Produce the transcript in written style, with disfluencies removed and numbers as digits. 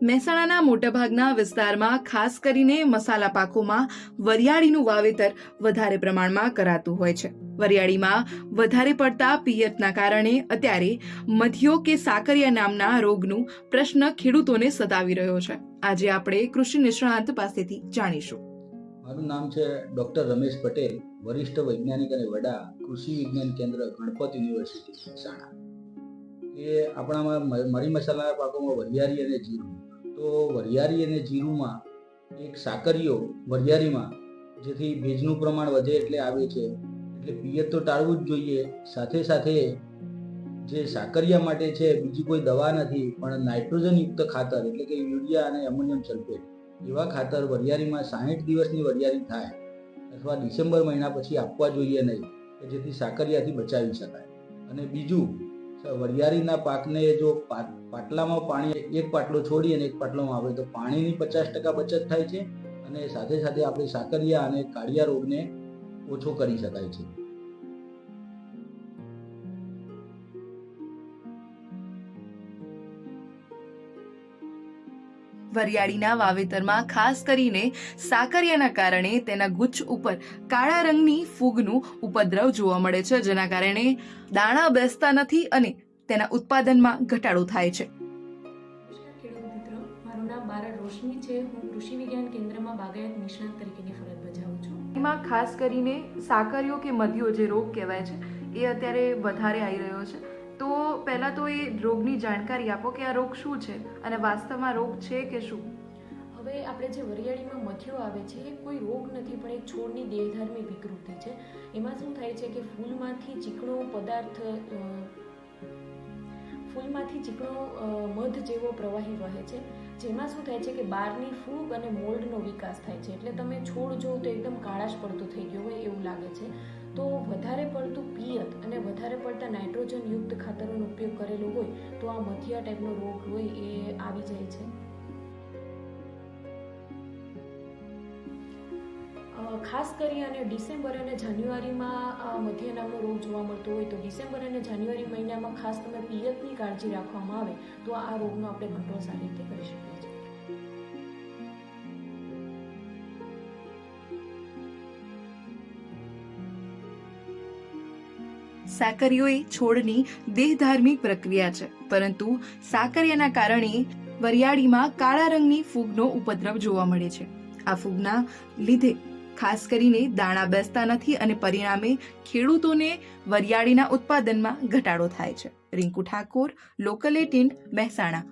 મહેસાણાના મોટાભાગના વિસ્તારમાં ખાસ કરીને મસાલા પાકોમાં વરિયાળીનું વાવેતર વધારે પ્રમાણમાં કરાતું હોય છે. વરિયાળીમાં વધારે પડતા પિયતના કારણે અત્યારે મધ્યો કે સાકરિયા નામના રોગનું પ્રશ્ન ખેડૂતોને સતાવી રહ્યો છે. આજે આપણે કૃષિ નિષ્ણાંત પાસેથી જાણીશું. મારું નામ છે ડૉક્ટર રમેશ પટેલ, વરિષ્ઠ વૈજ્ઞાનિક અને વડા કૃષિ વિજ્ઞાન કેન્દ્ર ગણપત યુનિવર્સિટી મહેસાણા. એ આપણામાં મરી મસાલા પાકોમાં વરિયાળી અને જીરું. તો વરિયાળી અને જીરુંમાં એક સાકરીઓ વરિયાળીમાં જેથી ભેજનું પ્રમાણ વધે એટલે આવે છે, એટલે પિયત તો ટાળવું જ જોઈએ. સાથે સાથે જે સાકરિયા માટે છે બીજી કોઈ દવા નથી, પણ નાઇટ્રોજનયુક્ત ખાતર એટલે કે યુરિયા અને એમોનિયમ સલ્ફેટ એવા ખાતર વરિયાળીમાં 60 દિવસની વરિયાળી થાય અથવા ડિસેમ્બર મહિના પછી આપવા જોઈએ નહીં, કે જેથી સાકરિયાથી બચાવી શકાય. અને બીજું, વરિયાળીના પાકને જો પાટલામાં પાણી એક પાટલો છોડી અને એક પાટલામાં આવે તો પાણીની 50% બચત થાય છે અને સાથે સાથે આપણે સાકરિયા અને કાળિયા રોગને ઓછો કરી શકાય છે. વરિયાળીના વાવેતરમાં ખાસ કરીને સાકરિયાના કારણે તેના ગુચ્છ ઉપર કાળા રંગની ફૂગનું ઉપદ્રવ જોવા મળે છે, જેના કારણે દાણા બેસતા નથી અને તેના ઉત્પાદનમાં ઘટાડો થાય છે. ખેડૂત મિત્રો, મારું નામ બારા રોશની છે. હું કૃષિ વિજ્ઞાન કેન્દ્રમાં બાગાયત નિષ્ણાત તરીકેની ફરજ બજાવું છું. એમાં ખાસ કરીને સાકરિયો કે મધ્યો જે રોગ કહેવાય છે એ અત્યારે વધારે આવી રહ્યો છે. તો પહેલા તો એ રોગની જાણકારી આપો કે આ રોગ શું છે અને વાસ્તવમાં રોગ છે કે શું? હવે આપણે જે વરિયાળીમાં મથિયો આવે છે એ કોઈ રોગ નથી, પણ એક છોડની દેહધાર્મી વિકૃતિ છે. એમાં શું થાય છે કે ફૂલમાંથી ચીકણો મધ જેવો પ્રવાહી વહે છે, જેમાં શું થાય છે કે બહારની ફૂગ અને મોલ્ડનો વિકાસ થાય છે. એટલે તમે છોડ જો તો એકદમ કાળાશ પડતો થઈ ગયો હોય એવું લાગે છે. તો વધારે પડતું પિયત અને વધારે પડતા નાઇટ્રોજનયુક્ત ખાતરોનો ઉપયોગ કરેલો હોય તો આ મથિયા ટાઈપનો રોગ હોય એ આવી જાય છે. ખાસ કરી અને ડિસેમ્બર અને જાન્યુઆરીમાં મધ્યા નામનો રોગ જોવા મળતો હોય તો ડિસેમ્બર અને જાન્યુઆરી મહિનામાં ખાસ તમે પિયતની કાળજી રાખવામાં આવે તો આ રોગનો આપણે કંટ્રોલ સારી રીતે કરી શકીએ છીએ. સાકરિયો એ છોડની દેહધાર્મિક પ્રક્રિયા છે, પરંતુ સાકરિયાના કારણે વરિયાળીમાં કાળા રંગની ફૂગનો ઉપદ્રવ જોવા મળે છે. આ ફૂગના લીધે ખાસ કરીને દાણા બેસતા નથી અને પરિણામે ખેડૂતોને વરિયાળીના ઉત્પાદનમાં ઘટાડો થાય છે. રિંકુ ઠાકોર, લોકલ 18, મહેસાણા.